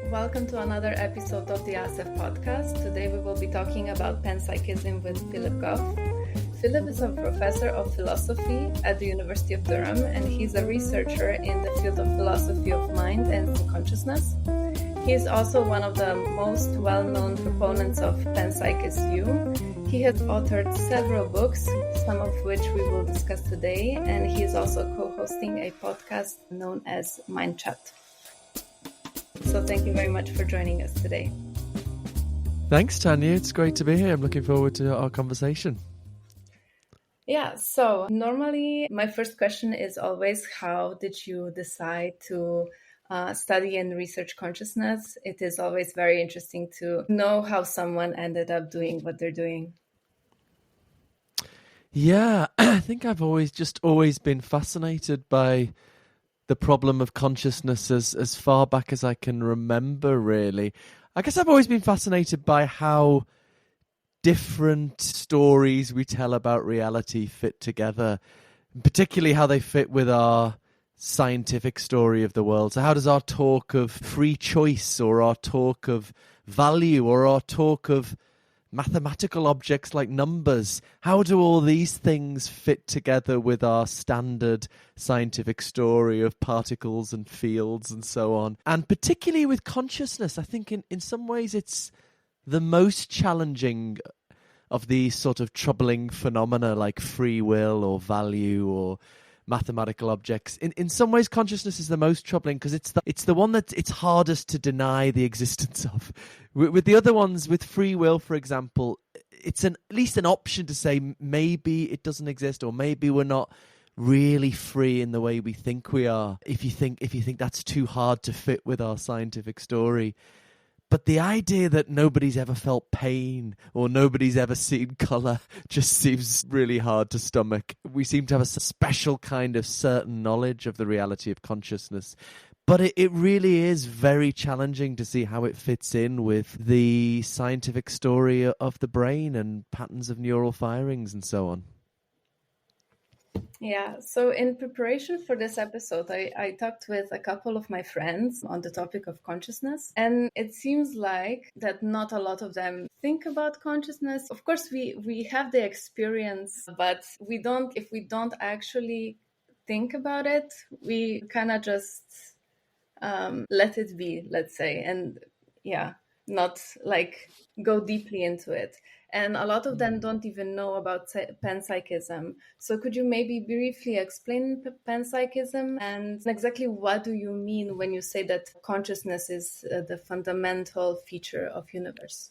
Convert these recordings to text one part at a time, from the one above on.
Welcome to another episode of the ASEF Podcast. Today we will be talking about panpsychism with Philip Goff. Philip is a professor of philosophy at the University of Durham, and he's a researcher in the field of philosophy of mind and consciousness. He is also one of the most well-known proponents of panpsychist view. He has authored several books, some of which we will discuss today, and he is also co-hosting a podcast known as Mind Chat. So thank you very much for joining us today. Thanks, Tanya. It's great to be here. I'm looking forward to our conversation. Yeah, so normally my first question is always, how did you decide to study and research consciousness? It is always very interesting to know how someone ended up doing what they're doing. Yeah, I think I've always been fascinated by the problem of consciousness as far back as I can remember, really. I guess I've always been fascinated by how different stories we tell about reality fit together, particularly how they fit with our scientific story of the world. So how does our talk of free choice, or our talk of value, or our talk of mathematical objects like numbers, how do all these things fit together with our standard scientific story of particles and fields and so on? And particularly with consciousness, I think in some ways it's the most challenging of these sort of troubling phenomena like free will or value or mathematical objects. In some ways, consciousness is the most troubling because it's the one that it's hardest to deny the existence of. With the other ones, with free will, for example, it's at least an option to say maybe it doesn't exist, or maybe we're not really free in the way we think we are. If you think that's too hard to fit with our scientific story. But the idea that nobody's ever felt pain or nobody's ever seen colour just seems really hard to stomach. We seem to have a special kind of certain knowledge of the reality of consciousness. But it really is very challenging to see how it fits in with the scientific story of the brain and patterns of neural firings and so on. Yeah, so in preparation for this episode, I talked with a couple of my friends on the topic of consciousness, and it seems like that not a lot of them think about consciousness. Of course, we have the experience, but if we don't actually think about it, we kind of just let it be, let's say, and not like go deeply into it. And a lot of them don't even know about panpsychism. So could you maybe briefly explain panpsychism, and exactly what do you mean when you say that consciousness is the fundamental feature of universe?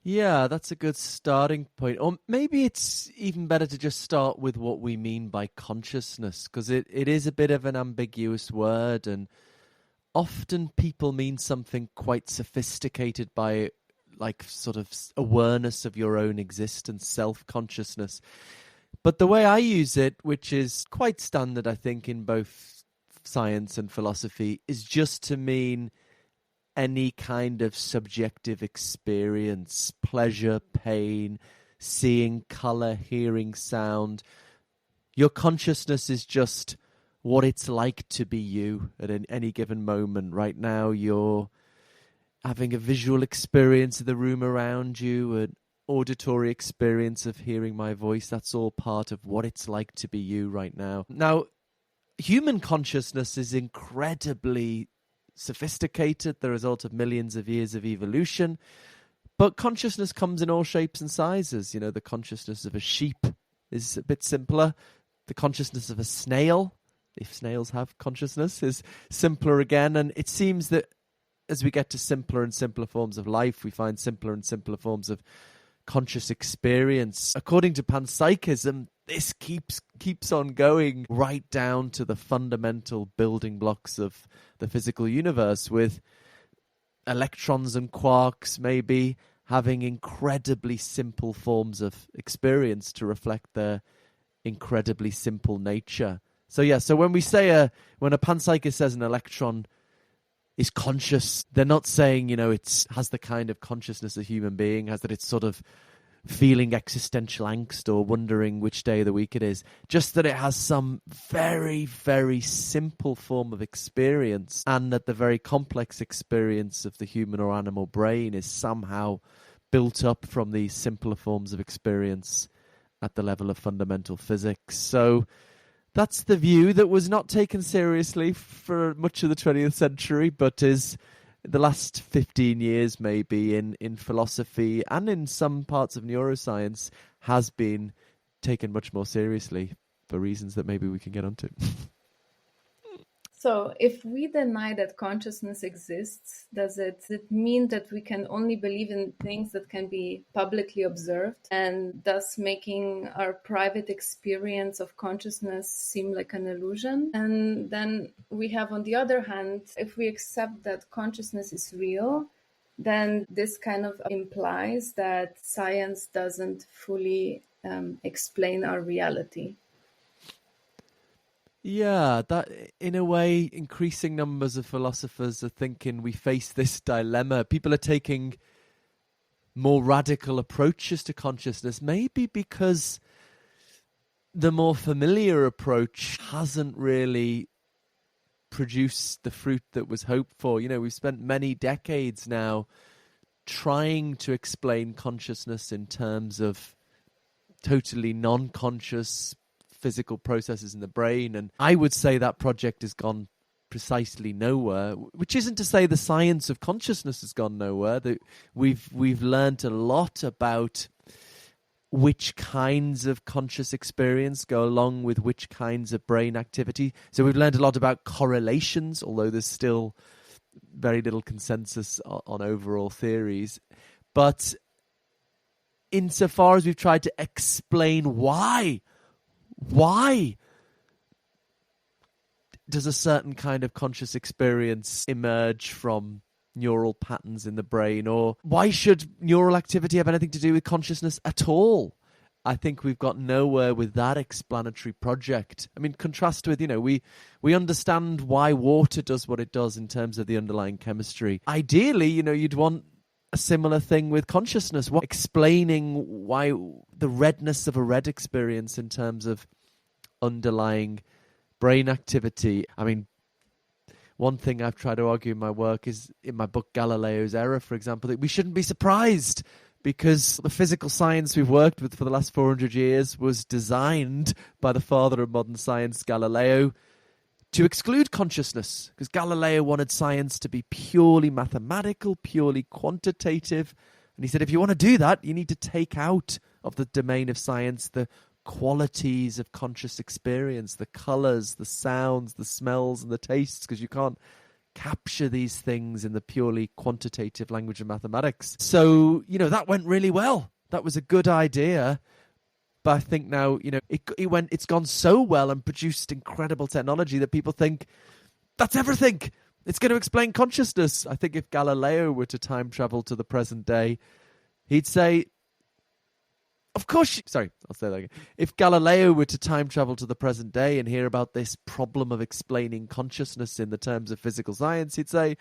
Yeah, that's a good starting point. Or maybe it's even better to just start with what we mean by consciousness, because it is a bit of an ambiguous word, and often people mean something quite sophisticated by it, like sort of awareness of your own existence, self-consciousness. But the way I use it, which is quite standard, I think, in both science and philosophy, is just to mean any kind of subjective experience, pleasure, pain, seeing color, hearing sound. Your consciousness is just what it's like to be you at any given moment. Right now, you're having a visual experience of the room around you, an auditory experience of hearing my voice. That's all part of what it's like to be you right now. Now, human consciousness is incredibly sophisticated, the result of millions of years of evolution. But consciousness comes in all shapes and sizes. You know, the consciousness of a sheep is a bit simpler. The consciousness of a snail, if snails have consciousness, is simpler again. And it seems that as we get to simpler and simpler forms of life, we find simpler and simpler forms of conscious experience. According to panpsychism, this keeps on going right down to the fundamental building blocks of the physical universe, with electrons and quarks maybe having incredibly simple forms of experience to reflect their incredibly simple nature. So when when a panpsychist says an electron is conscious, they're not saying, it has the kind of consciousness a human being has, that it's sort of feeling existential angst or wondering which day of the week it is. Just that it has some very, very simple form of experience, and that the very complex experience of the human or animal brain is somehow built up from these simpler forms of experience at the level of fundamental physics. So that's the view that was not taken seriously for much of the 20th century, but is the last 15 years maybe in philosophy and in some parts of neuroscience has been taken much more seriously for reasons that maybe we can get onto. So if we deny that consciousness exists, does it mean that we can only believe in things that can be publicly observed, and thus making our private experience of consciousness seem like an illusion? And then we have, on the other hand, if we accept that consciousness is real, then this kind of implies that science doesn't fully explain our reality. Yeah, that in a way, increasing numbers of philosophers are thinking we face this dilemma. People are taking more radical approaches to consciousness, maybe because the more familiar approach hasn't really produced the fruit that was hoped for. You know, we've spent many decades now trying to explain consciousness in terms of totally non-conscious physical processes in the brain, and I would say that project has gone precisely nowhere, which isn't to say the science of consciousness has gone nowhere. That we've learned a lot about which kinds of conscious experience go along with which kinds of brain activity. So we've learned a lot about correlations, although there's still very little consensus on overall theories. But insofar as we've tried to explain why does a certain kind of conscious experience emerge from neural patterns in the brain, or why should neural activity have anything to do with consciousness at all? I think we've got nowhere with that explanatory project. I mean, contrast with, we understand why water does what it does in terms of the underlying chemistry. Ideally, you'd want a similar thing with consciousness. Explaining why the redness of a red experience in terms of underlying brain activity. I mean, one thing I've tried to argue in my work is in my book Galileo's Error, for example, that we shouldn't be surprised because the physical science we've worked with for the last 400 years was designed by the father of modern science, Galileo, to exclude consciousness, because Galileo wanted science to be purely mathematical, purely quantitative. And he said, if you want to do that, you need to take out of the domain of science the qualities of conscious experience, the colors, the sounds, the smells, and the tastes, because you can't capture these things in the purely quantitative language of mathematics. So, that went really well. That was a good idea. But I think now, it's gone so well and produced incredible technology that people think that's everything. It's going to explain consciousness. I think if Galileo were to time travel to the present day, he'd say, of course, I'll say that again. If Galileo were to time travel to the present day and hear about this problem of explaining consciousness in the terms of physical science, he'd say,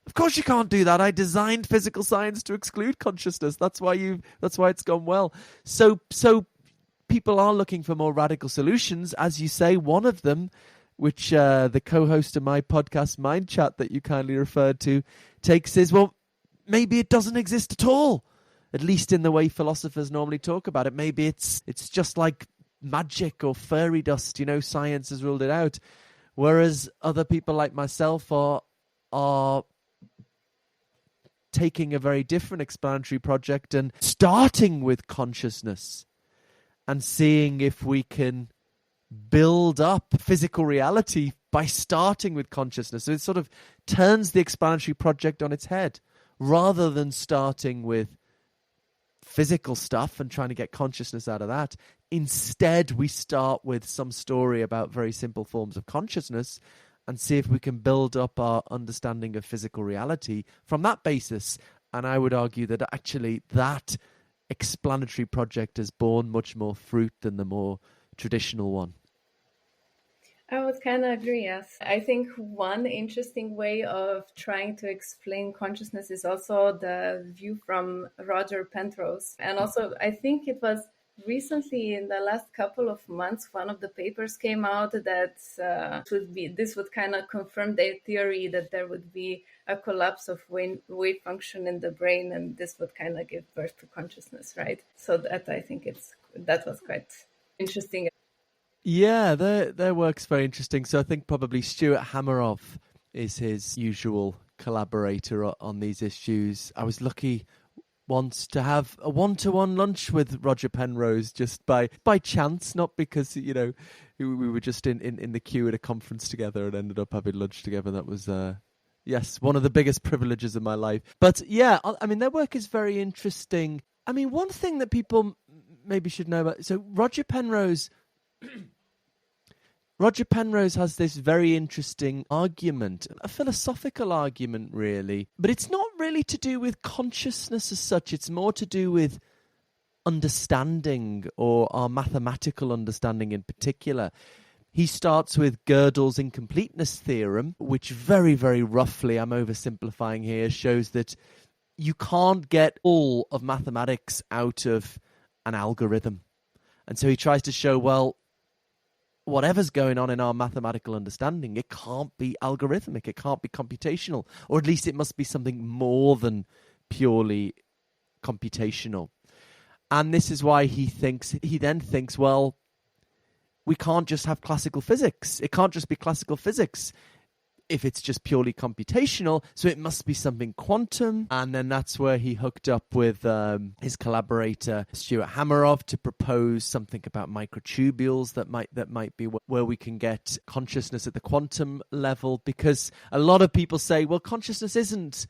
of course you can't do that. I designed physical science to exclude consciousness. That's why it's gone well. So people are looking for more radical solutions. As you say, one of them, which the co-host of my podcast, Mind Chat, that you kindly referred to, takes is, well, maybe it doesn't exist at all, at least in the way philosophers normally talk about it. Maybe it's just like magic or fairy dust, science has ruled it out. Whereas other people like myself are taking a very different explanatory project and starting with consciousness and seeing if we can build up physical reality by starting with consciousness. So it sort of turns the explanatory project on its head. Rather than starting with physical stuff and trying to get consciousness out of that, instead we start with some story about very simple forms of consciousness and see if we can build up our understanding of physical reality from that basis. And I would argue that actually that explanatory project has borne much more fruit than the more traditional one. I would kind of agree, yes. I think one interesting way of trying to explain consciousness is also the view from Roger Penrose. And also, I think it was recently in the last couple of months, one of the papers came out that this would kind of confirm their theory that there would be a collapse of wave function in the brain, and this would kind of give birth to consciousness, right? So that I think that was quite interesting. Yeah, their work's very interesting. So I think probably Stuart Hameroff is his usual collaborator on these issues. I was lucky once to have a one-to-one lunch with Roger Penrose just by chance, not because, you know, we were just in the queue at a conference together and ended up having lunch together. That was, yes, one of the biggest privileges of my life. But yeah, I mean, their work is very interesting. I mean, one thing that people maybe should know about, so Roger Penrose has this very interesting argument, a philosophical argument, really. But it's not really to do with consciousness as such. It's more to do with understanding, or our mathematical understanding in particular. He starts with Gödel's incompleteness theorem, which very, very roughly, I'm oversimplifying here, shows that you can't get all of mathematics out of an algorithm. And so he tries to show, well, whatever's going on in our mathematical understanding, it can't be algorithmic, it can't be computational, or at least it must be something more than purely computational. And this is why he then thinks, well, we can't just have classical physics. It can't just be classical physics if it's just purely computational, so it must be something quantum. And then that's where he hooked up with his collaborator Stuart Hameroff to propose something about microtubules that might be where we can get consciousness at the quantum level, because a lot of people say, well, consciousness isn't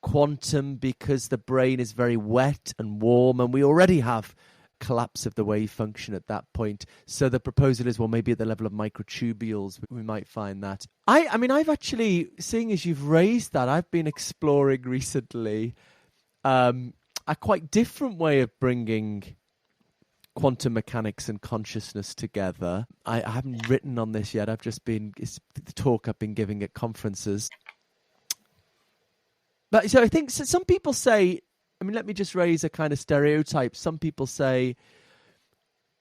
quantum because the brain is very wet and warm and we already have collapse of the wave function at that point. So the proposal is, well, maybe at the level of microtubules we might find that. I mean, I've actually, seeing as you've raised that, I've been exploring recently a quite different way of bringing quantum mechanics and consciousness together. I haven't written on this yet. It's the talk I've been giving at conferences. But so I think some people say, I mean, let me just raise a kind of stereotype. Some people say,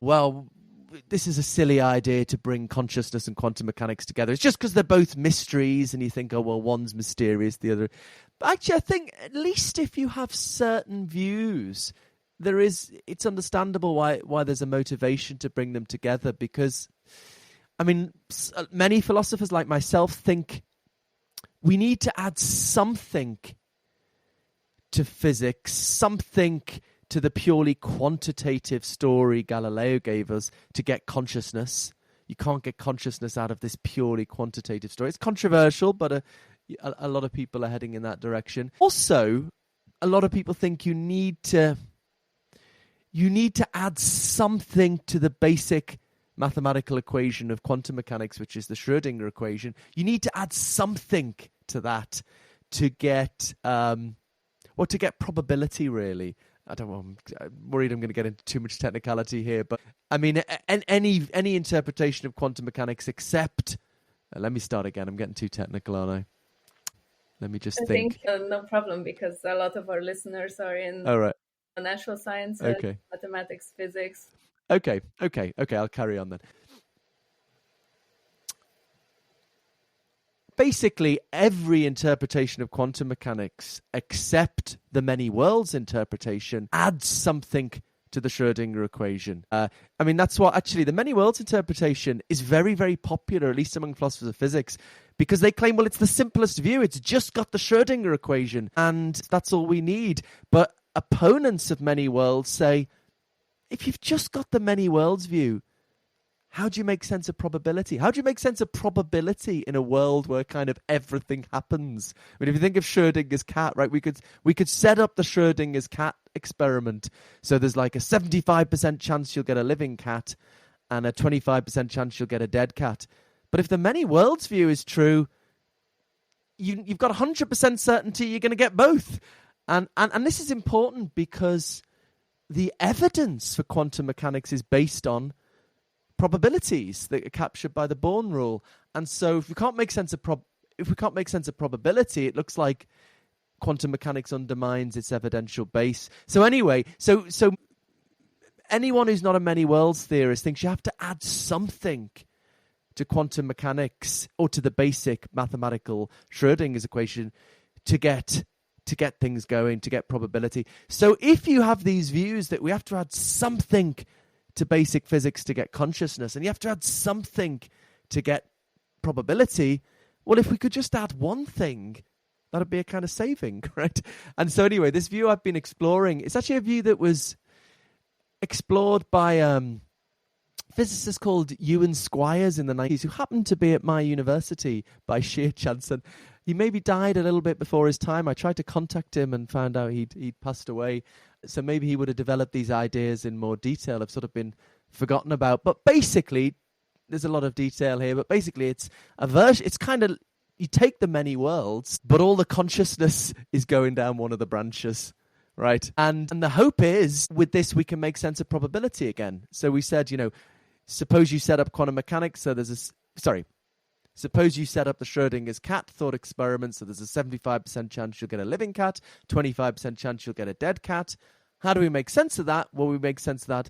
well, this is a silly idea to bring consciousness and quantum mechanics together. It's just because they're both mysteries, and you think, oh, well, one's mysterious, the other. But actually, I think at least if you have certain views, it's understandable why there's a motivation to bring them together, because, I mean, many philosophers like myself think we need to add something to physics, something to the purely quantitative story Galileo gave us to get consciousness. You can't get consciousness out of this purely quantitative story. It's controversial, but a lot of people are heading in that direction. Also, a lot of people think you need to add something to the basic mathematical equation of quantum mechanics, which is the Schrödinger equation. You need to add something to that to get to get probability, really. I'm worried I'm going to get into too much technicality here, but I mean, any interpretation of quantum mechanics except... let me start again. I'm getting too technical, aren't I? Let me just think. No problem, because a lot of our listeners are in natural sciences, mathematics, physics. Okay, I'll carry on then. Basically, every interpretation of quantum mechanics, except the many worlds interpretation, adds something to the Schrödinger equation. I mean, that's what actually the many worlds interpretation is very, very popular, at least among philosophers of physics, because they claim, well, it's the simplest view. It's just got the Schrödinger equation, and that's all we need. But opponents of many worlds say, if you've just got the many worlds view, how do you make sense of probability? How do you make sense of probability in a world where kind of everything happens? I mean, if you think of Schrödinger's cat, right, we could set up the Schrödinger's cat experiment. So there's like a 75% chance you'll get a living cat and a 25% chance you'll get a dead cat. But if the many worlds view is true, you've got 100% certainty you're going to get both. And this is important because the evidence for quantum mechanics is based on probabilities that are captured by the Born rule. And so if we can't make sense of probability, it looks like quantum mechanics undermines its evidential base. So anyway, so anyone who's not a many worlds theorist thinks you have to add something to quantum mechanics or to the basic mathematical Schrödinger's equation to get things going, to get probability. So if you have these views that we have to add something to basic physics to get consciousness, and you have to add something to get probability, well, if we could just add one thing, that'd be a kind of saving, right? And so anyway, this view I've been exploring, it's actually a view that was explored by physicists called Ewan Squires in the 90s, who happened to be at my university by sheer chance. And he maybe died a little bit before his time. I tried to contact him and found out he'd passed away. So maybe he would have developed these ideas in more detail, have sort of been forgotten about. But basically, there's a lot of detail here, but basically it's a version, it's kind of, you take the many worlds, but all the consciousness is going down one of the branches. Right. And the hope is with this, we can make sense of probability again. So we said, suppose you set up quantum mechanics. So suppose you set up the Schrödinger's cat thought experiment. So there's a 75% chance you'll get a living cat, 25% chance you'll get a dead cat. How do we make sense of that? Well, we make sense of that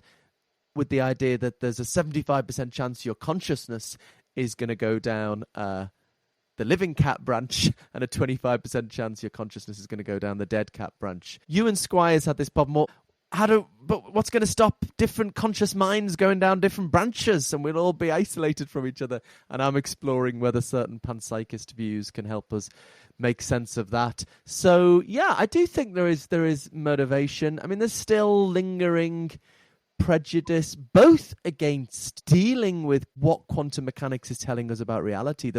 with the idea that there's a 75% chance your consciousness is going to go down the living cat branch, and a 25% chance your consciousness is going to go down the dead cat branch. Ewan Squires had this problem. But what's going to stop different conscious minds going down different branches, and we'll all be isolated from each other? And I'm exploring whether certain panpsychist views can help us make sense of that. So yeah, I do think there is motivation. I mean, there's still lingering prejudice, both against dealing with what quantum mechanics is telling us about reality.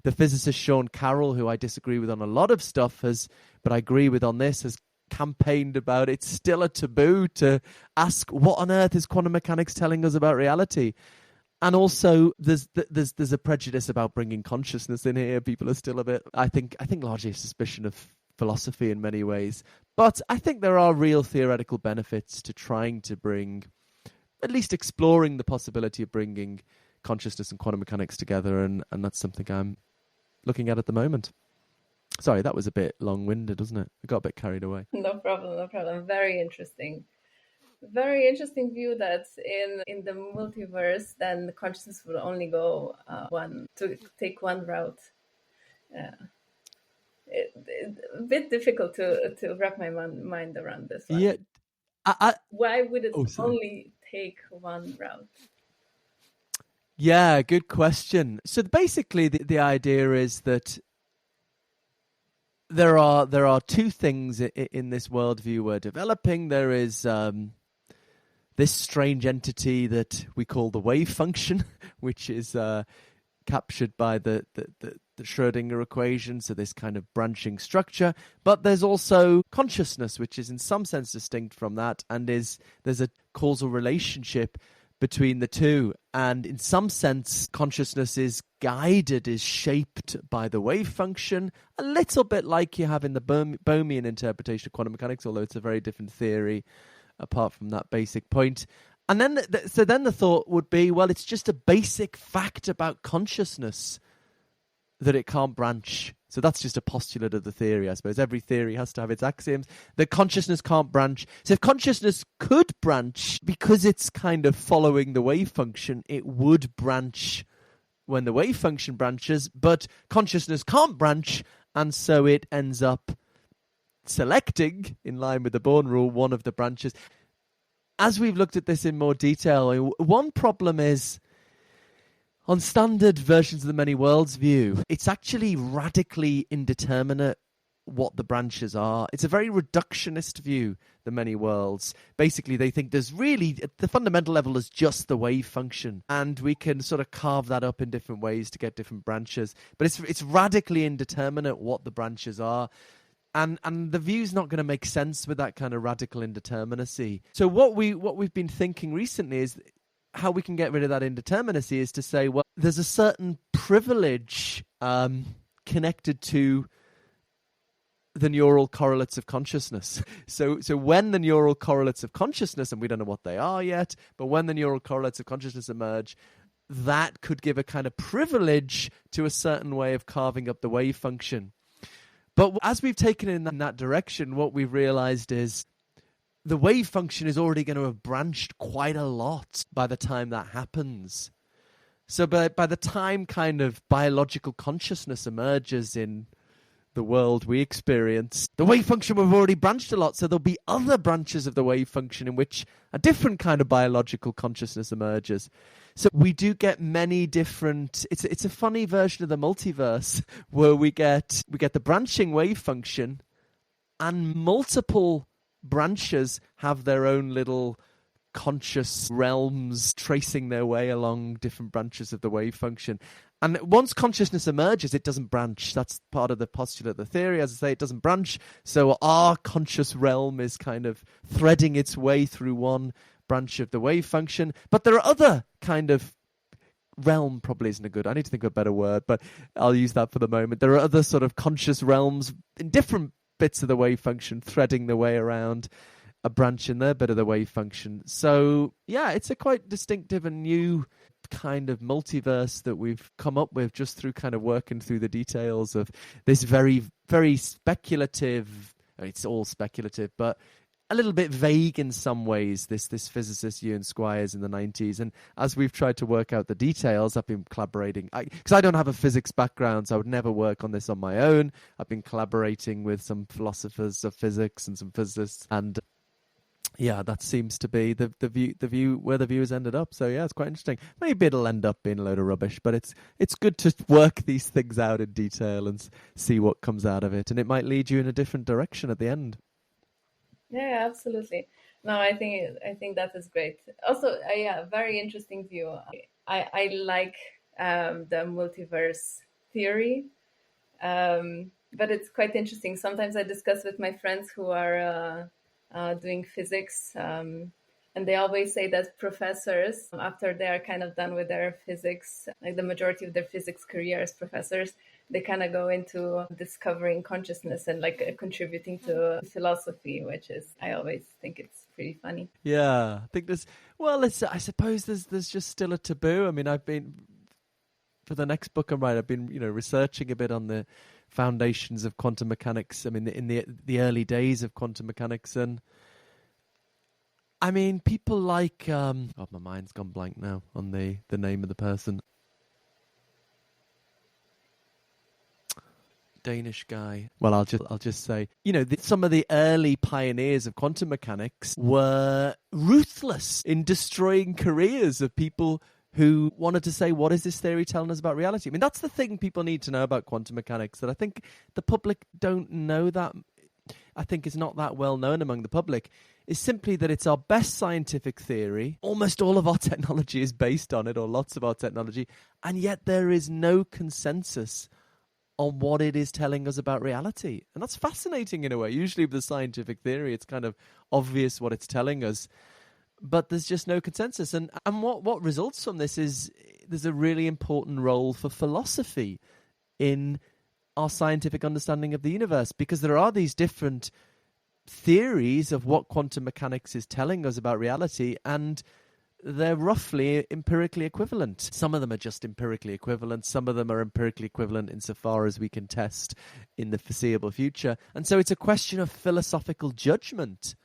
The physicist Sean Carroll, who I disagree with on a lot of stuff, but I agree with on this, has campaigned about it's still a taboo to ask what on earth is quantum mechanics telling us about reality. And also, there's a prejudice about bringing consciousness in here. People are still a bit, I think largely a suspicion of philosophy in many ways. But I think there are real theoretical benefits to trying to bring, at least exploring the possibility of bringing consciousness and quantum mechanics together, and that's something I'm looking at the moment. Sorry, that was a bit long-winded, wasn't it? I got a bit carried away. No problem. Very interesting view that in the multiverse, then the consciousness will only go take one route. Yeah. A bit difficult to wrap my mind around this one. Yeah. Why would it only take one route? Yeah, good question. So basically, the idea is that there are two things in this worldview we're developing. There is this strange entity that we call the wave function, which is captured by the Schrödinger equation, so this kind of branching structure. But there's also consciousness, which is in some sense distinct from that, and there's a causal relationship between the two. And in some sense, consciousness is shaped by the wave function, a little bit like you have in the Bohmian interpretation of quantum mechanics, although it's a very different theory apart from that basic point. And then, then the thought would be, well, it's just a basic fact about consciousness that it can't branch. So that's just a postulate of the theory, I suppose. Every theory has to have its axioms. That consciousness can't branch. So if consciousness could branch, because it's kind of following the wave function, it would branch when the wave function branches, but consciousness can't branch, and so it ends up selecting, in line with the Born rule, one of the branches. As we've looked at this in more detail, one problem is, on standard versions of the many worlds view, it's actually radically indeterminate what the branches are. It's a very reductionist view, the many worlds. Basically, they think there's really, at the fundamental level, is just the wave function, and we can sort of carve that up in different ways to get different branches. But it's radically indeterminate what the branches are. And the view's not going to make sense with that kind of radical indeterminacy. So what we've been thinking recently is how we can get rid of that indeterminacy is to say, well, there's a certain privilege connected to the neural correlates of consciousness. So when the neural correlates of consciousness, and we don't know what they are yet, but when the neural correlates of consciousness emerge, that could give a kind of privilege to a certain way of carving up the wave function. But as we've taken it in that direction, what we've realized is the wave function is already going to have branched quite a lot by the time that happens. So by the time kind of biological consciousness emerges in the world we experience, the wave function will have already branched a lot. So there'll be other branches of the wave function in which a different kind of biological consciousness emerges. So we do get many different... It's a funny version of the multiverse where we get the branching wave function, and multiple branches have their own little conscious realms tracing their way along different branches of the wave function. And once consciousness emerges, it doesn't branch. That's part of the postulate of the theory. As I say, it doesn't branch. So our conscious realm is kind of threading its way through one branch of the wave function. But there are other kind of... realm probably isn't a good... I need to think of a better word, but I'll use that for the moment. There are other sort of conscious realms in different bits of the wave function threading their way around a branch in their bit of the wave function. So yeah, it's a quite distinctive and new kind of multiverse that we've come up with just through kind of working through the details of this very, very speculative... I mean, it's all speculative, but a little bit vague in some ways, this physicist Ewan Squires in the 90s. And as we've tried to work out the details, I've been collaborating. Because I don't have a physics background, so I would never work on this on my own. I've been collaborating with some philosophers of physics and some physicists. And yeah, that seems to be the view where the view has ended up. So yeah, it's quite interesting. Maybe it'll end up being a load of rubbish, but it's good to work these things out in detail and see what comes out of it. And it might lead you in a different direction at the end. Yeah, absolutely. No, I think that is great. Also, yeah, very interesting view. I like the multiverse theory, but it's quite interesting. Sometimes I discuss with my friends who are doing physics, and they always say that professors, after they are kind of done with their physics, like the majority of their physics career as professors, they kind of go into discovering consciousness and like contributing to philosophy, which is, I always think it's pretty funny. Yeah, I think I suppose there's just still a taboo. I mean, for the next book I'm writing, I've been, researching a bit on the foundations of quantum mechanics. I mean, in the early days of quantum mechanics, and I mean, people like, my mind's gone blank now on the name of the person. Danish guy. Well, I'll just say, some of the early pioneers of quantum mechanics were ruthless in destroying careers of people who wanted to say, what is this theory telling us about reality? I mean, that's the thing people need to know about quantum mechanics, that I think the public don't know that. I think is not that well known among the public, is simply that it's our best scientific theory. Almost all of our technology is based on it, or lots of our technology, and yet there is no consensus on what it is telling us about reality. And that's fascinating in a way. Usually with the scientific theory, it's kind of obvious what it's telling us, but there's just no consensus. And what results from this is there's a really important role for philosophy in our scientific understanding of the universe, because there are these different theories of what quantum mechanics is telling us about reality, and they're roughly empirically equivalent. Some of them are just empirically equivalent. Some of them are empirically equivalent insofar as we can test in the foreseeable future. And so it's a question of philosophical judgment,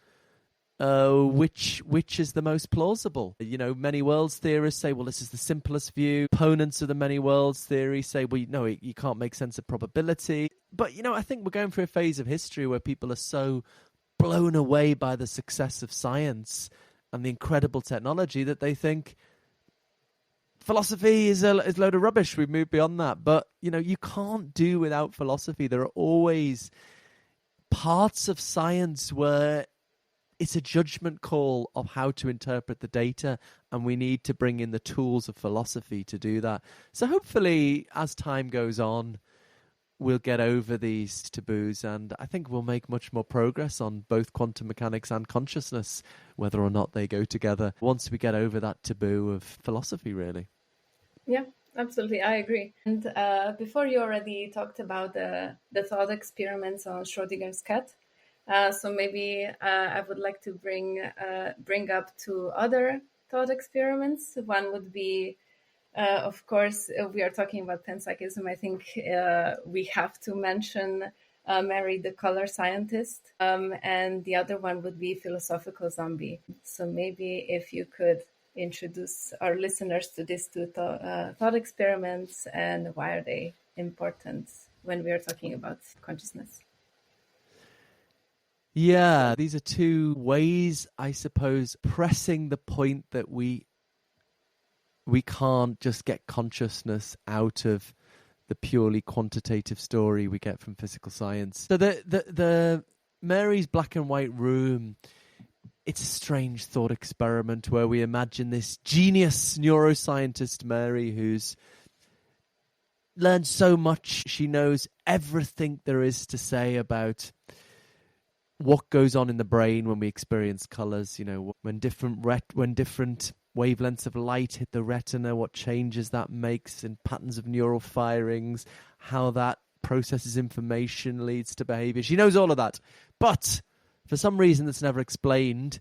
which is the most plausible. Many worlds theorists say, well, this is the simplest view. Opponents of the many worlds theory say, well, no, you can't make sense of probability. But, I think we're going through a phase of history where people are so blown away by the success of science and the incredible technology that they think philosophy is a load of rubbish. We've moved beyond that. But, you can't do without philosophy. There are always parts of science where it's a judgment call of how to interpret the data, and we need to bring in the tools of philosophy to do that. So hopefully, as time goes on, we'll get over these taboos, and I think we'll make much more progress on both quantum mechanics and consciousness, whether or not they go together, once we get over that taboo of philosophy, really. Yeah, Absolutely, I agree. And before you already talked about the thought experiments on Schrodinger's cat. So maybe I would like to bring up two other thought experiments. One would be, of course, we are talking about panpsychism. I think we have to mention Mary, the color scientist, and the other one would be philosophical zombie. So maybe if you could introduce our listeners to these two thought experiments and why are they important when we are talking about consciousness. Yeah, these are two ways, I suppose, pressing the point that we can't just get consciousness out of the purely quantitative story we get from physical science. So the Mary's black and white room, it's a strange thought experiment where we imagine this genius neuroscientist Mary who's learned so much. She knows everything there is to say about what goes on in the brain when we experience colors, you know, when different wavelengths of light hit the retina, what changes that makes in patterns of neural firings, how that processes information, leads to behavior. She knows all of that. But for some reason that's never explained,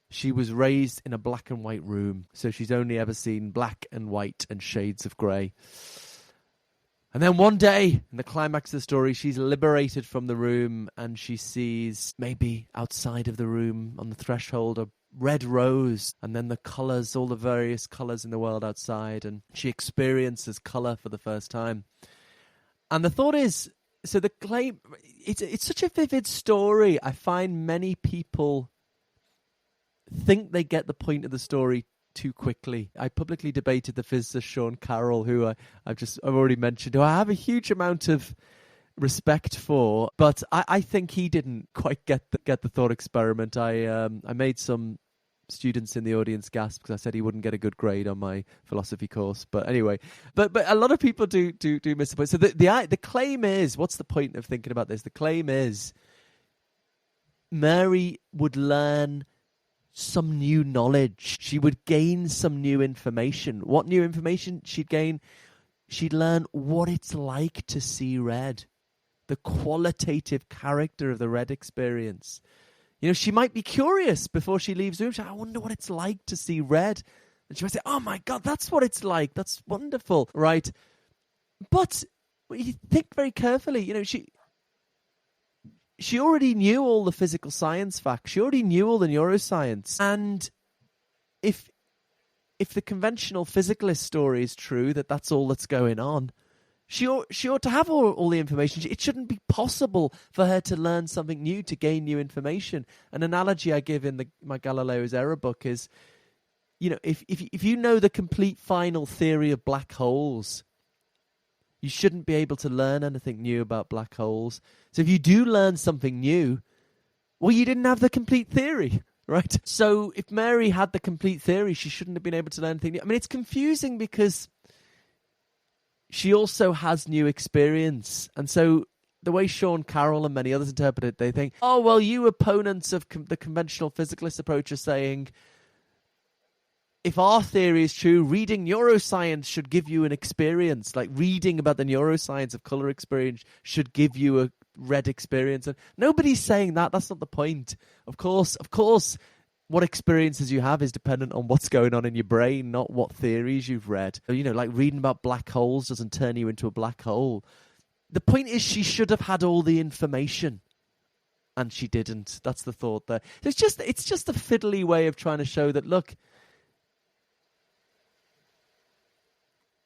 she was raised in a black and white room. So she's only ever seen black and white and shades of grey. And then one day, in the climax of the story, she's liberated from the room and she sees, maybe outside of the room on the threshold, a red rose, and then the colours, all the various colours in the world outside, and she experiences colour for the first time. And the thought is, so the claim, it's such a vivid story. I find many people think they get the point of the story too quickly. I publicly debated the physicist Sean Carroll, who I've already mentioned, who I have a huge amount of respect for, but I think he didn't quite get the thought experiment. I made some students in the audience gasp because I said he wouldn't get a good grade on my philosophy course. But anyway, but a lot of people do miss the point. So the claim is, what's the point of thinking about this? The claim is Mary would learn some new knowledge. She would gain some new information. What new information she'd gain? She'd learn what it's like to see red, the qualitative character of the red experience. You know, she might be curious before she leaves the room. I wonder what it's like to see red. And she might say, oh my God, that's what it's like. That's wonderful. Right. But when you think very carefully, you know, she already knew all the physical science facts. She already knew all the neuroscience. And if the conventional physicalist story is true, that's all that's going on, she ought to have all the information. It shouldn't be possible for her to learn something new, to gain new information. An analogy I give in my Galileo's Error book is, you know, if you know the complete final theory of black holes, you shouldn't be able to learn anything new about black holes. So if you do learn something new, well, you didn't have the complete theory, right? So if Mary had the complete theory, she shouldn't have been able to learn anything new. I mean, it's confusing because she also has new experience. And so the way Sean Carroll and many others interpret it, they think, oh, well, you opponents of the conventional physicalist approach are saying, if our theory is true, reading neuroscience should give you an experience. Like reading about the neuroscience of color experience should give you a red experience. And nobody's saying that. That's not the point. Of course, what experiences you have is dependent on what's going on in your brain, not what theories you've read. You know, like reading about black holes doesn't turn you into a black hole. The point is she should have had all the information. And she didn't. That's the thought there. It's just a fiddly way of trying to show that, look,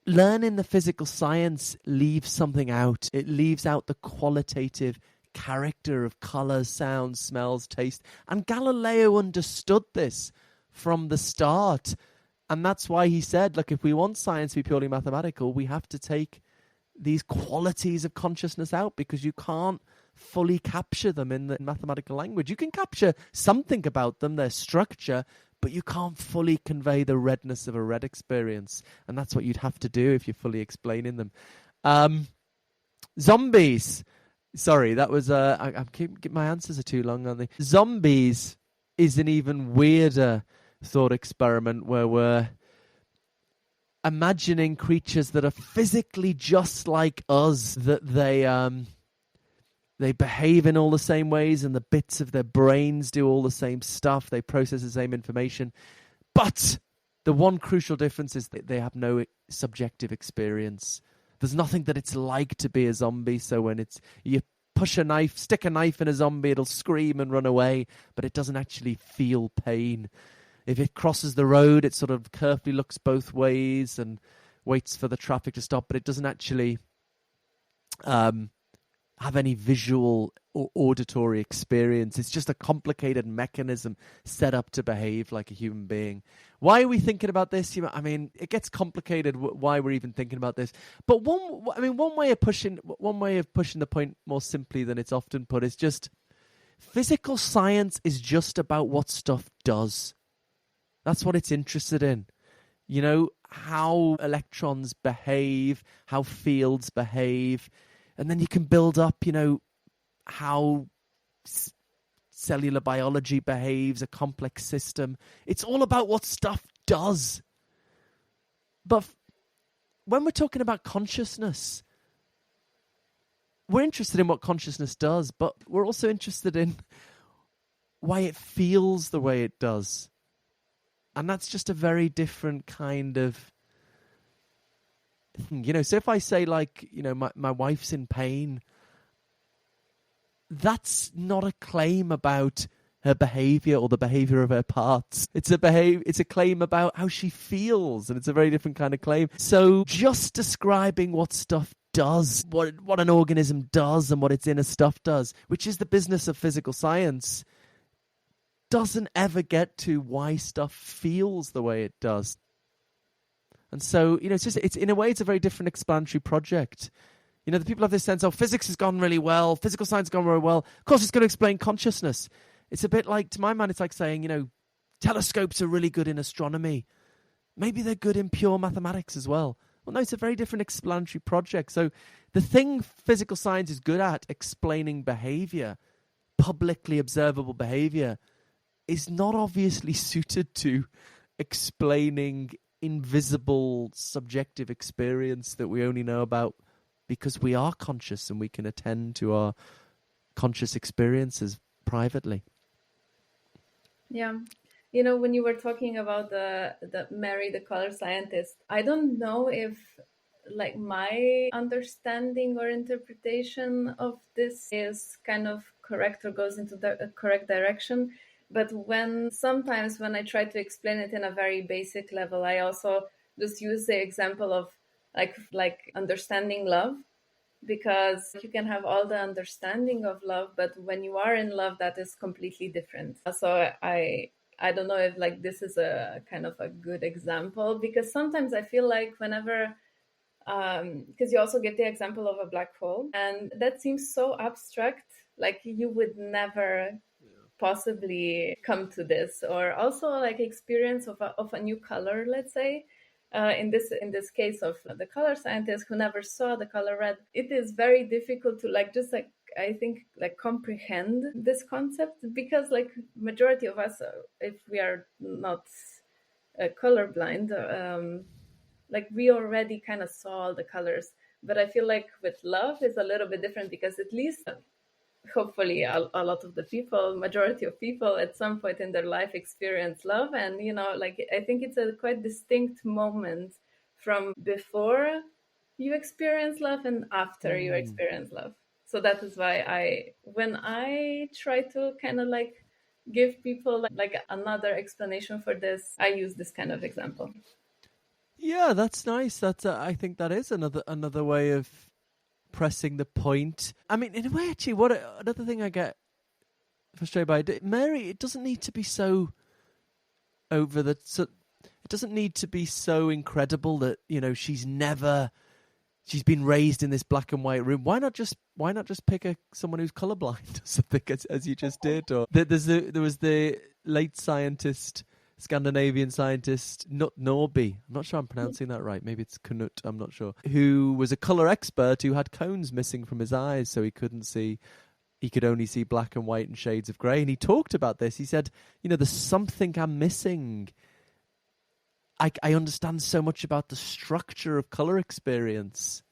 learning the physical science leaves something out. It leaves out the qualitative character of colours, sounds, smells, taste. And Galileo understood this from the start. And that's why he said, look, if we want science to be purely mathematical, we have to take these qualities of consciousness out because you can't fully capture them in the mathematical language. You can capture something about them, their structure, but you can't fully convey the redness of a red experience. And that's what you'd have to do if you're fully explaining them. Zombies. Sorry, that was... my answers are too long on the... Zombies is an even weirder thought experiment where imagining creatures that are physically just like us, that they behave in all the same ways, and the bits of their brains do all the same stuff. They process the same information. But the one crucial difference is that they have no subjective experience. There's nothing that it's like to be a zombie. So when you stick a knife in a zombie, it'll scream and run away, but it doesn't actually feel pain. If it crosses the road, it sort of carefully looks both ways and waits for the traffic to stop, but it doesn't actually have any visual or auditory experience. It's just a complicated mechanism set up to behave like a human being. Why are we thinking about this? I mean, it gets complicated why we're even thinking about this. But one way of pushing the point more simply than it's often put is just physical science is just about what stuff does. That's what it's interested in. You know, how electrons behave, how fields behave. And then you can build up, you know, how cellular biology behaves, a complex system. It's all about what stuff does. But when we're talking about consciousness, we're interested in what consciousness does, but we're also interested in why it feels the way it does. And that's just a very different kind of, you know, so if I say, like, you know, my wife's in pain, that's not a claim about her behavior or the behavior of her parts. It's a claim about how she feels, and it's a very different kind of claim. So just describing what stuff does, what an organism does and what its inner stuff does, which is the business of physical science, doesn't ever get to why stuff feels the way it does. And so, you know, it's in a way, it's a very different explanatory project. You know, the people have this sense, physics has gone really well, physical science has gone very well. Of course, it's going to explain consciousness. It's a bit like, to my mind, it's like saying, you know, telescopes are really good in astronomy. Maybe they're good in pure mathematics as well. Well, no, it's a very different explanatory project. So the thing physical science is good at, explaining behavior, publicly observable behavior, is not obviously suited to explaining invisible subjective experience that we only know about because we are conscious and we can attend to our conscious experiences privately. Yeah. You know, when you were talking about the Mary, the color scientist, I don't know if, like, my understanding or interpretation of this is kind of correct or goes into the correct direction. But sometimes when I try to explain it in a very basic level, I also just use the example of like understanding love, because you can have all the understanding of love, but when you are in love, that is completely different. So I don't know if, like, this is a kind of a good example, because sometimes I feel like whenever, because you also get the example of a black hole, and that seems so abstract, like you would never possibly come to this. Or also like experience of a new color, let's say. In this case of the color scientist who never saw the color red, it is very difficult to I think comprehend this concept, because like majority of us, if we are not colorblind, like we already kind of saw all the colors. But I feel like with love is a little bit different, because at least hopefully a lot of the people, majority of people at some point in their life experience love. And, you know, like I think it's a quite distinct moment from before you experience love and after you experience love. So that is why when I try to kind of like give people like another explanation for this, I use this kind of example. Yeah, that's nice. I think that is another way of pressing the point. I mean, in a way, actually, another thing I get frustrated by, Mary, it doesn't need to be so it doesn't need to be so incredible that, you know, she's been raised in this black and white room. Why not just pick someone who's colorblind or something, as you just did? Or there was the late Scandinavian scientist Knut Norby. I'm not sure I'm pronouncing that right. Maybe it's Knut, I'm not sure. Who was a color expert who had cones missing from his eyes, so he could only see black and white and shades of grey. And he talked about this. He said, you know, there's something I'm missing. I understand so much about the structure of color experience.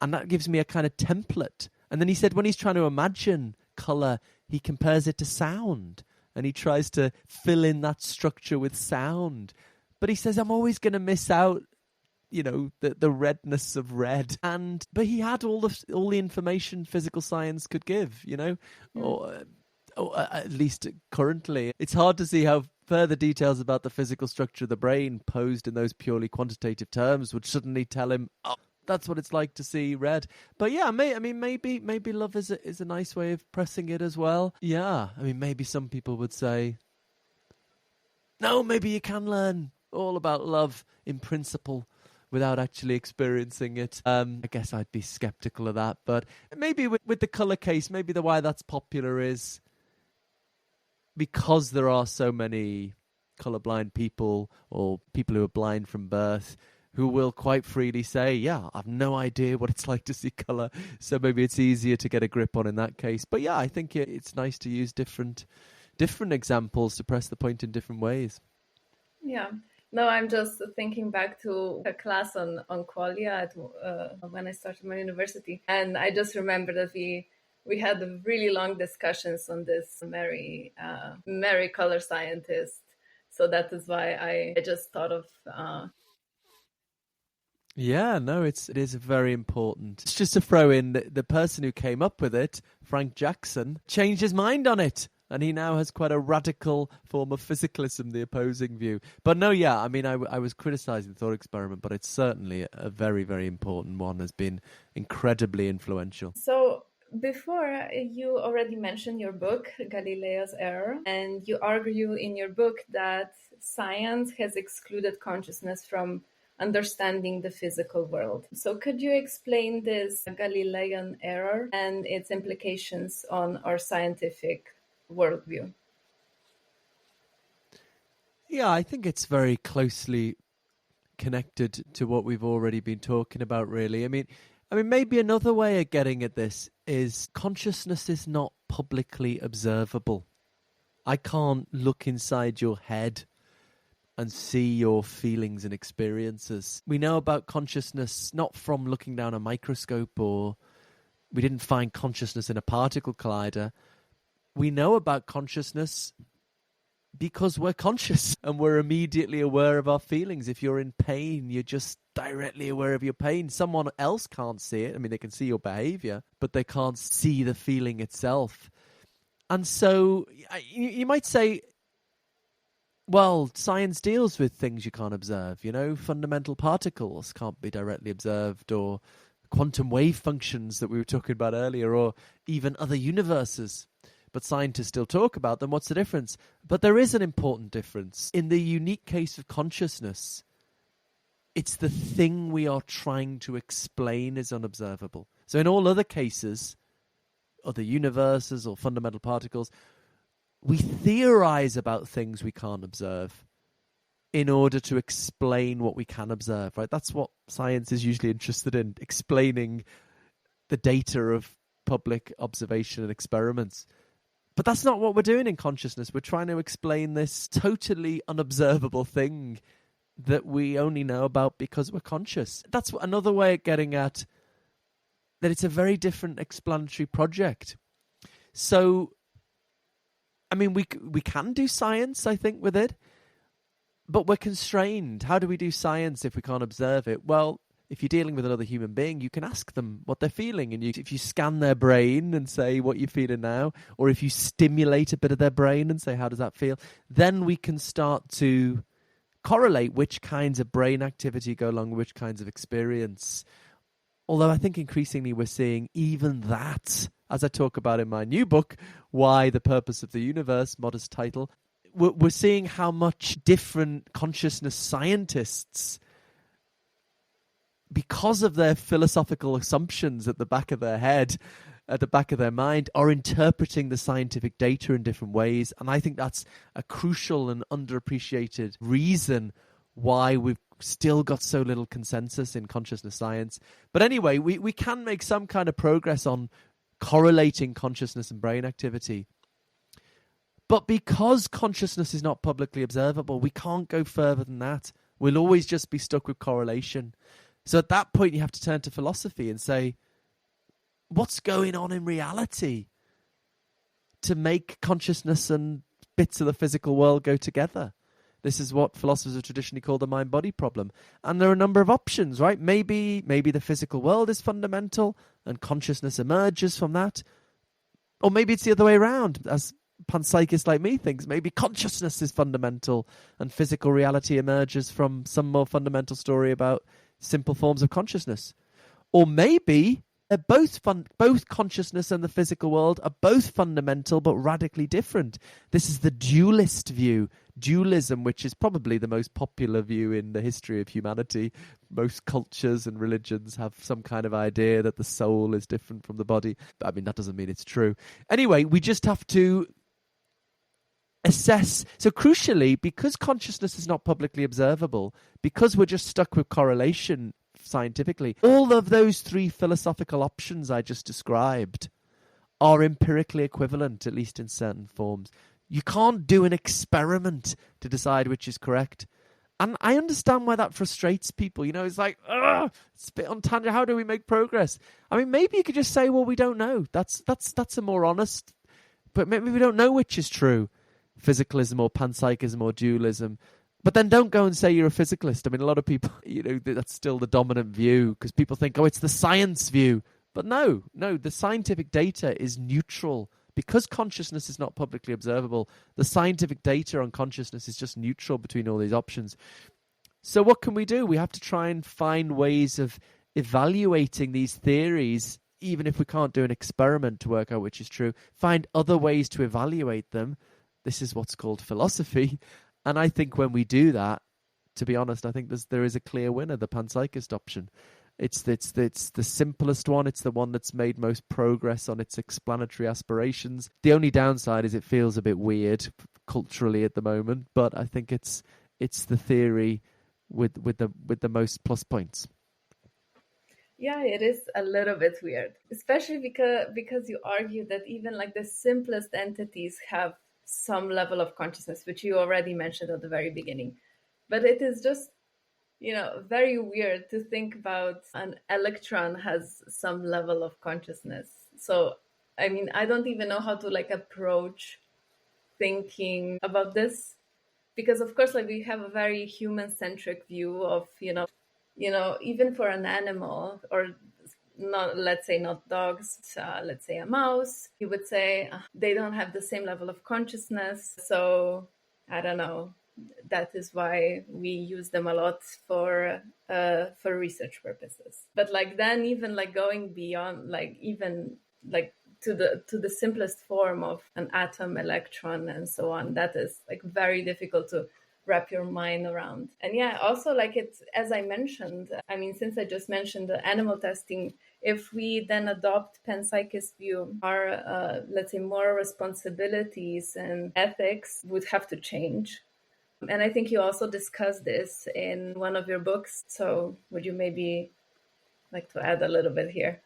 And that gives me a kind of template. And then he said when he's trying to imagine color, he compares it to sound. And he tries to fill in that structure with sound. But he says, I'm always going to miss out, the redness of red. But he had all the information physical science could give, or at least currently. It's hard to see how further details about the physical structure of the brain posed in those purely quantitative terms would suddenly tell him, oh, that's what it's like to see red. But yeah, maybe love is a nice way of pressing it as well. Yeah, maybe some people would say, no, maybe you can learn all about love in principle without actually experiencing it. I guess I'd be skeptical of that. But maybe with the color case, maybe the why that's popular is because there are so many colorblind people or people who are blind from birth who will quite freely say, yeah, I've no idea what it's like to see color. So maybe it's easier to get a grip on in that case. But yeah, I think it's nice to use different examples to press the point in different ways. Yeah. No, I'm just thinking back to a class on qualia when I started my university. And I just remember that we had really long discussions on this Mary color scientist. So that is why I just thought of... Yeah, no, it is very important. It's just to throw in the person who came up with it, Frank Jackson, changed his mind on it. And he now has quite a radical form of physicalism, the opposing view. But no, yeah, I was criticizing the thought experiment, but it's certainly a very, very important one, has been incredibly influential. So before, you already mentioned your book, Galileo's Error, and you argue in your book that science has excluded consciousness from understanding the physical world. So could you explain this Galilean error and its implications on our scientific worldview? Yeah, I think it's very closely connected to what we've already been talking about, really. I mean, maybe another way of getting at this is consciousness is not publicly observable. I can't look inside your head and see your feelings and experiences. We know about consciousness not from looking down a microscope, or we didn't find consciousness in a particle collider. We know about consciousness because we're conscious and we're immediately aware of our feelings. If you're in pain, you're just directly aware of your pain. Someone else can't see it. They can see your behavior, but they can't see the feeling itself. And so you might say, well, science deals with things you can't observe. Fundamental particles can't be directly observed, or quantum wave functions that we were talking about earlier, or even other universes. But scientists still talk about them. What's the difference? But there is an important difference. In the unique case of consciousness, it's the thing we are trying to explain is unobservable. So in all other cases, other universes or fundamental particles, we theorize about things we can't observe in order to explain what we can observe, right? That's what science is usually interested in, explaining the data of public observation and experiments. But that's not what we're doing in consciousness. We're trying to explain this totally unobservable thing that we only know about because we're conscious. That's another way of getting at that it's a very different explanatory project. So, we can do science, I think, with it, but we're constrained. How do we do science if we can't observe it? Well, if you're dealing with another human being, you can ask them what they're feeling. And if you scan their brain and say, what you're feeling now, or if you stimulate a bit of their brain and say, how does that feel? Then we can start to correlate which kinds of brain activity go along with which kinds of experience. Although I think increasingly we're seeing even that, as I talk about in my new book, Why the Purpose of the Universe, modest title, we're seeing how much different consciousness scientists, because of their philosophical assumptions at the back of their head, at the back of their mind, are interpreting the scientific data in different ways. And I think that's a crucial and underappreciated reason why we've still got so little consensus in consciousness science. But anyway, we can make some kind of progress on correlating consciousness and brain activity. But because consciousness is not publicly observable, we can't go further than that. We'll always just be stuck with correlation. So at that point, you have to turn to philosophy and say, what's going on in reality to make consciousness and bits of the physical world go together? This is what philosophers have traditionally called the mind-body problem. And there are a number of options, right? Maybe the physical world is fundamental and consciousness emerges from that. Or maybe it's the other way around, as panpsychist like me thinks. Maybe consciousness is fundamental and physical reality emerges from some more fundamental story about simple forms of consciousness. Or maybe they're both consciousness and the physical world are both fundamental but radically different. This is the dualist view. Dualism, which is probably the most popular view in the history of humanity. Most cultures and religions have some kind of idea that the soul is different from the body. I mean, that doesn't mean it's true. Anyway, we just have to assess. So crucially, because consciousness is not publicly observable, because we're just stuck with correlation scientifically, all of those three philosophical options I just described are empirically equivalent, at least in certain forms. You can't do an experiment to decide which is correct. And I understand why that frustrates people. You know, it's like, spit on Tanja, how do we make progress? I mean, maybe you could just say, well, we don't know. That's a more honest, but maybe we don't know which is true. Physicalism or panpsychism or dualism. But then don't go and say you're a physicalist. I mean, a lot of people, you know, that's still the dominant view because people think, oh, it's the science view. But no, the scientific data is neutral. Because consciousness is not publicly observable, the scientific data on consciousness is just neutral between all these options. So what can we do? We have to try and find ways of evaluating these theories, even if we can't do an experiment to work out which is true. Find other ways to evaluate them. This is what's called philosophy. And I think when we do that, to be honest, I think there is a clear winner, the panpsychist option. It's the simplest one. It's the one that's made most progress on its explanatory aspirations. The only downside is it feels a bit weird culturally at the moment, but I think it's the theory with the most plus points. Yeah, it is a little bit weird, especially because you argue that even like the simplest entities have some level of consciousness, which you already mentioned at the very beginning. But it is just, you know, very weird to think about an electron has some level of consciousness. So, I mean, I don't even know how to like approach thinking about this because, of course, like we have a very human-centric view of, you know, even for an animal or not, let's say not dogs, let's say a mouse, you would say they don't have the same level of consciousness. So, I don't know. That is why we use them a lot for research purposes. But like then even like going beyond like even like to the simplest form of an atom, electron, and so on, that is like very difficult to wrap your mind around. And yeah, also like it's, as I mentioned, I mean, since I just mentioned the animal testing, if we then adopt panpsychist view, our let's say moral responsibilities and ethics would have to change. And I think you also discussed this in one of your books. So would you maybe like to add a little bit here?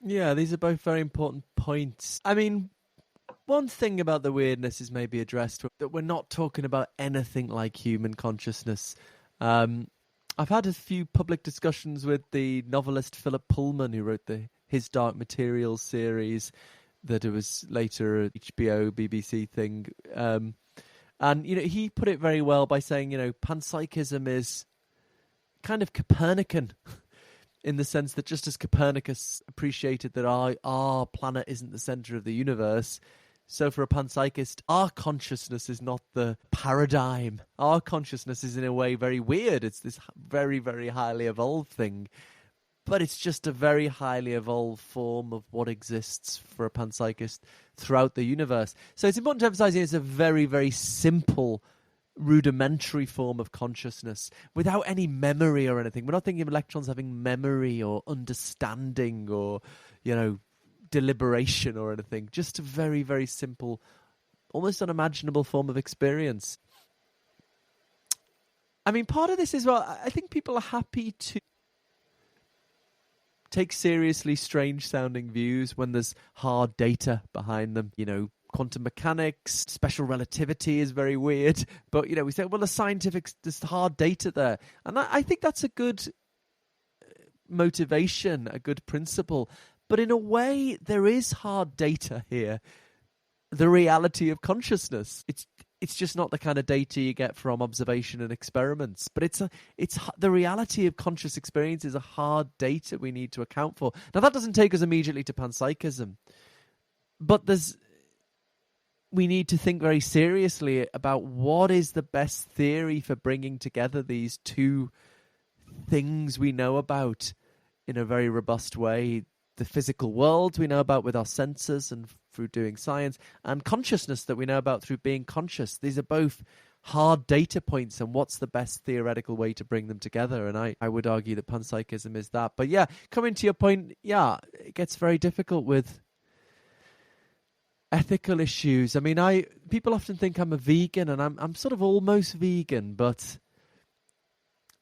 Yeah, these are both very important points. I mean, one thing about the weirdness is maybe addressed, that we're not talking about anything like human consciousness. I've had a few public discussions with the novelist Philip Pullman, who wrote his Dark Materials series, that it was later an HBO, BBC thing. And, you know, he put it very well by saying, you know, panpsychism is kind of Copernican in the sense that just as Copernicus appreciated that our planet isn't the center of the universe, so for a panpsychist, our consciousness is not the paradigm. Our consciousness is in a way very weird. It's this very, very highly evolved thing. But it's just a very highly evolved form of what exists for a panpsychist throughout the universe. So it's important to emphasize it's a very, very simple, rudimentary form of consciousness without any memory or anything. We're not thinking of electrons having memory or understanding or, you know, deliberation or anything. Just a very, very simple, almost unimaginable form of experience. I mean, part of this as well, I think people are happy to take seriously strange sounding views when there's hard data behind them. You know, quantum mechanics, special relativity is very weird. But, we say, well, there's hard data there. And I think that's a good motivation, a good principle. But in a way, there is hard data here. The reality of consciousness. It's just not the kind of data you get from observation and experiments. But it's the reality of conscious experience is a hard data we need to account for. Now, that doesn't take us immediately to panpsychism. But we need to think very seriously about what is the best theory for bringing together these two things we know about in a very robust way. The physical world we know about with our senses and through doing science, and consciousness that we know about through being conscious. These are both hard data points, and what's the best theoretical way to bring them together? And I would argue that panpsychism is that. But yeah, coming to your point, it gets very difficult with ethical issues. I mean, people often think I'm a vegan, and I'm sort of almost vegan, but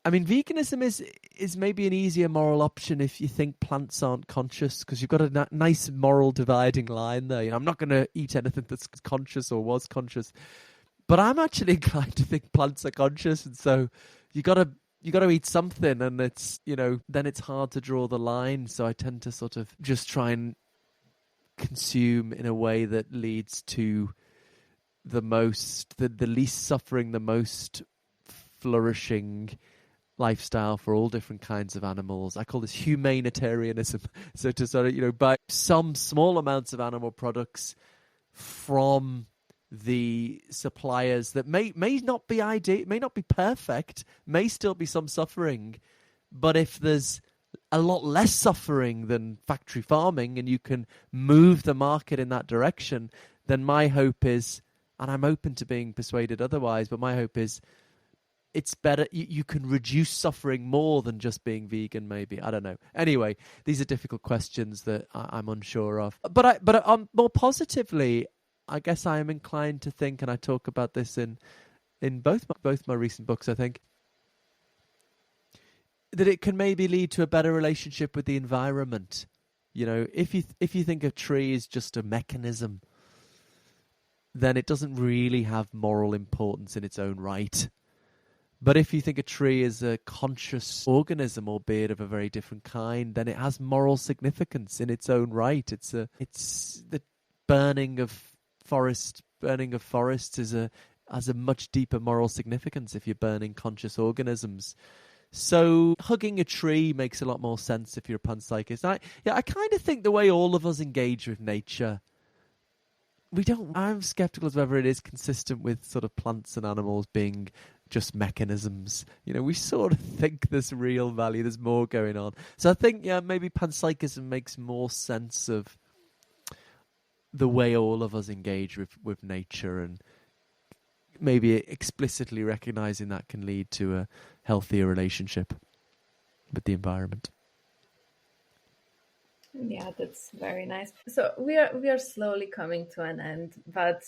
I mean, veganism is maybe an easier moral option if you think plants aren't conscious, because you've got a nice moral dividing line there. I'm not going to eat anything that's conscious or was conscious, but I'm actually inclined to think plants are conscious, and so you got to eat something, and it's then it's hard to draw the line. So I tend to sort of just try and consume in a way that leads to the least suffering, the most flourishing lifestyle for all different kinds of animals. I call this humanitarianism. So to sort of, buy some small amounts of animal products from the suppliers that may not be ideal, may not be perfect, may still be some suffering, but if there's a lot less suffering than factory farming and you can move the market in that direction, then my hope is, and I'm open to being persuaded otherwise, but my hope is it's better. You can reduce suffering more than just being vegan, maybe. I don't know. Anyway, these are difficult questions that I'm unsure of. But more positively, I guess I am inclined to think, and I talk about this in both my recent books, I think, that it can maybe lead to a better relationship with the environment. If you think a tree is just a mechanism, then it doesn't really have moral importance in its own right. But if you think a tree is a conscious organism, albeit of a very different kind, then it has moral significance in its own right. It's the burning of forests has a much deeper moral significance if you're burning conscious organisms. So hugging a tree makes a lot more sense if you're a panpsychist. I kind of think the way all of us engage with nature, I'm skeptical as whether it is consistent with sort of plants and animals being just mechanisms. We sort of think there's real value, there's more going on. So I think, maybe panpsychism makes more sense of the way all of us engage with nature, and maybe explicitly recognizing that can lead to a healthier relationship with the environment. Yeah, that's very nice. So we are slowly coming to an end, but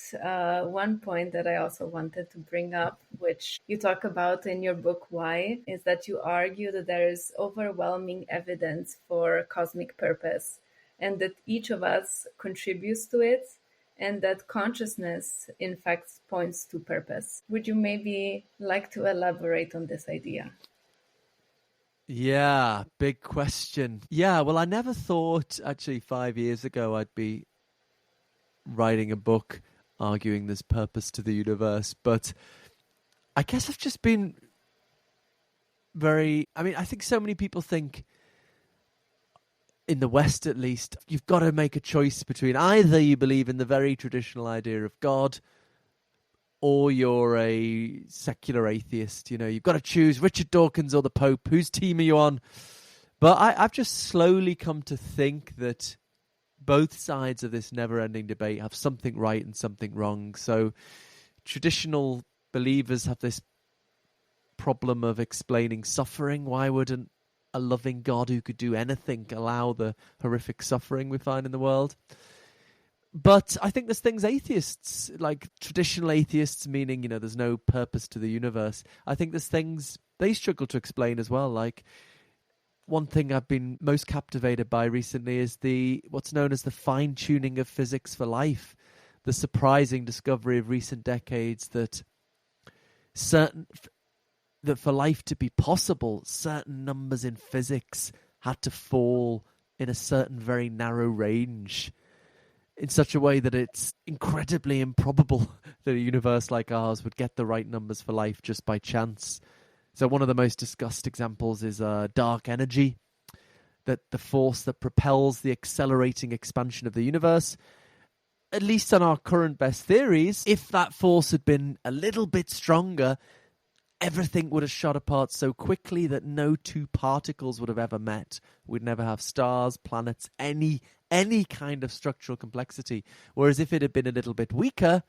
one point that I also wanted to bring up, which you talk about in your book, Why, is that you argue that there is overwhelming evidence for cosmic purpose, and that each of us contributes to it, and that consciousness, in fact, points to purpose. Would you maybe like to elaborate on this idea? Yeah, big question. Yeah, well, I never thought, actually, 5 years ago, I'd be writing a book arguing there's purpose to the universe. But I guess I've just been I think so many people think, in the West at least, you've got to make a choice between either you believe in the very traditional idea of God, or you're a secular atheist. You've got to choose Richard Dawkins or the Pope. Whose team are you on? But I've just slowly come to think that both sides of this never-ending debate have something right and something wrong. So traditional believers have this problem of explaining suffering. Why wouldn't a loving God who could do anything allow the horrific suffering we find in the world? But I think there's things atheists, like traditional atheists, meaning, there's no purpose to the universe. I think there's things they struggle to explain as well. Like, one thing I've been most captivated by recently is what's known as the fine-tuning of physics for life. the surprising discovery of recent decades that for life to be possible, certain numbers in physics had to fall in a certain very narrow range in such a way that it's incredibly improbable that a universe like ours would get the right numbers for life just by chance. So one of the most discussed examples is dark energy, that the force that propels the accelerating expansion of the universe. At least on our current best theories, if that force had been a little bit stronger, everything would have shot apart so quickly that no two particles would have ever met. We'd never have stars, planets, any kind of structural complexity. Whereas if it had been a little bit weaker,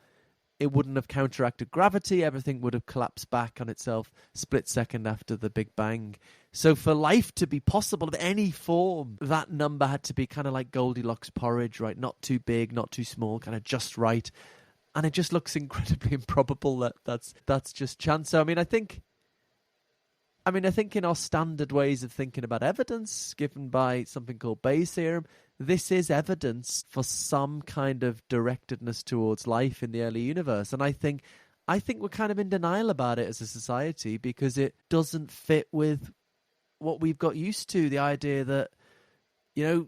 it wouldn't have counteracted gravity. Everything would have collapsed back on itself split second after the Big Bang. So for life to be possible of any form, that number had to be kind of like Goldilocks porridge, right? Not too big, not too small, kind of just right. And it just looks incredibly improbable that that's just chance. So I think in our standard ways of thinking about evidence given by something called Bayes' theorem, this is evidence for some kind of directedness towards life in the early universe. And I think we're kind of in denial about it as a society because it doesn't fit with what we've got used to, the idea that,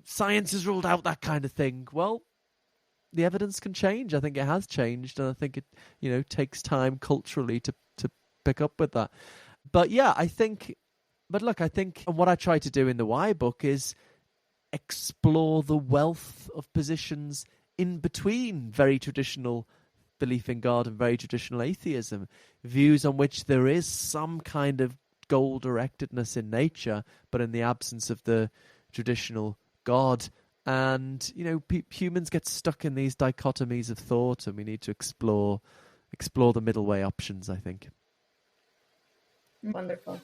science has ruled out that kind of thing. Well, the evidence can change. I think it has changed, and I think it, takes time culturally to pick up with that. But yeah, I think, and what I try to do in the Why book is explore the wealth of positions in between very traditional belief in God and very traditional atheism, views on which there is some kind of goal-directedness in nature, but in the absence of the traditional God. And, humans get stuck in these dichotomies of thought, and we need to explore the middle way options, I think. Wonderful.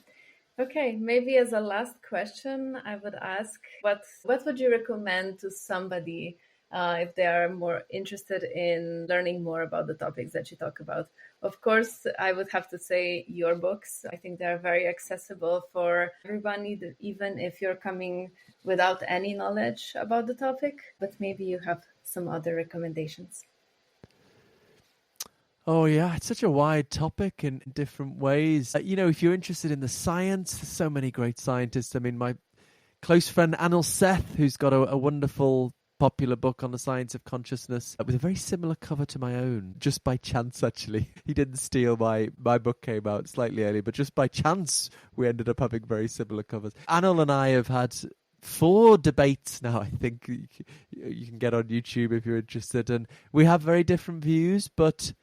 Okay, maybe as a last question, I would ask, what would you recommend to somebody if they are more interested in learning more about the topics that you talk about? Of course, I would have to say your books. I think they are very accessible for everyone, even if you're coming without any knowledge about the topic, but maybe you have some other recommendations. Oh, yeah, it's such a wide topic in different ways. If you're interested in the science, there's so many great scientists. I mean, my close friend Anil Seth, who's got a wonderful popular book on the science of consciousness with a very similar cover to my own, just by chance, actually. He didn't steal my book came out slightly early, but just by chance, we ended up having very similar covers. Anil and I have had 4 debates now, I think. You can get on YouTube if you're interested. And we have very different views, but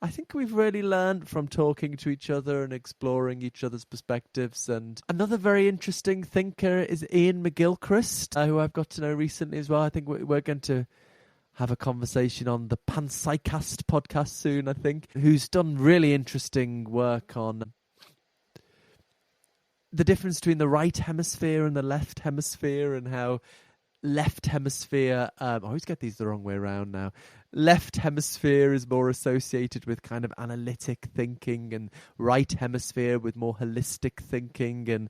I think we've really learned from talking to each other and exploring each other's perspectives. And another very interesting thinker is Ian McGilchrist, who I've got to know recently as well. I think we're going to have a conversation on the Panpsychism podcast soon, I think, who's done really interesting work on the difference between the right hemisphere and the left hemisphere, and how left hemisphere, I always get these the wrong way around now. Left hemisphere is more associated with kind of analytic thinking, and right hemisphere with more holistic thinking, and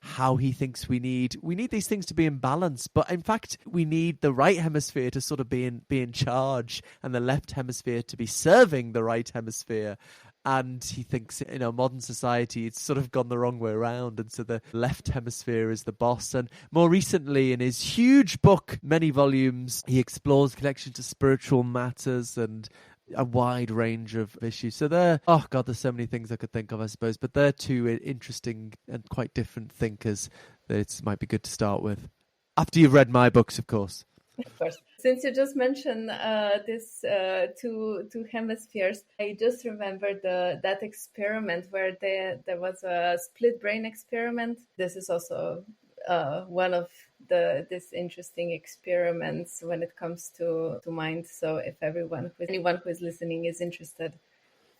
how he thinks we need these things to be in balance. But in fact, we need the right hemisphere to sort of be in charge, and the left hemisphere to be serving the right hemisphere. And he thinks in our modern society, it's sort of gone the wrong way around. And so the left hemisphere is the boss. And more recently, in his huge book, many volumes, he explores connections to spiritual matters and a wide range of issues. So there's so many things I could think of, I suppose. But they're 2 interesting and quite different thinkers that it might be good to start with. After you've read my books, of course. Of course. Since you just mentioned this two hemispheres, I just remembered that experiment where there was a split brain experiment. This is also one of this interesting experiments when it comes to mind. So if anyone who is listening is interested,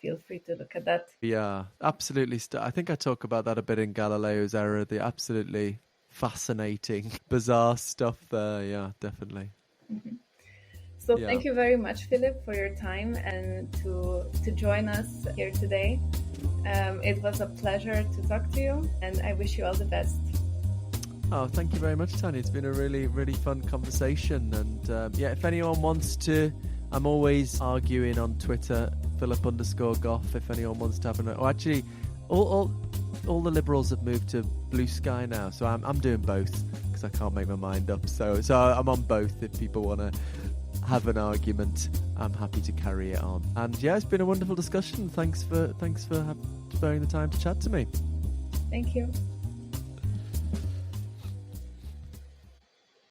feel free to look at that. Yeah, absolutely. I think I talk about that a bit in Galileo's Error. The absolutely fascinating, bizarre stuff there. Yeah, definitely. Mm-hmm. So Thank you very much, Philip, for your time and to join us here today. It was a pleasure to talk to you, and I wish you all the best. Oh, thank you very much, Tanja. It's been a really, really fun conversation. And if anyone wants to I'm always arguing on Twitter, Philip_Goff, if anyone wants to have an... Or actually, all the liberals have moved to Blue Sky now, so I'm doing both because I can't make my mind up. So I'm on both if people want to have an argument. I'm happy to carry it on. And yeah, it's been a wonderful discussion. Thanks for sparing the time to chat to me. Thank you.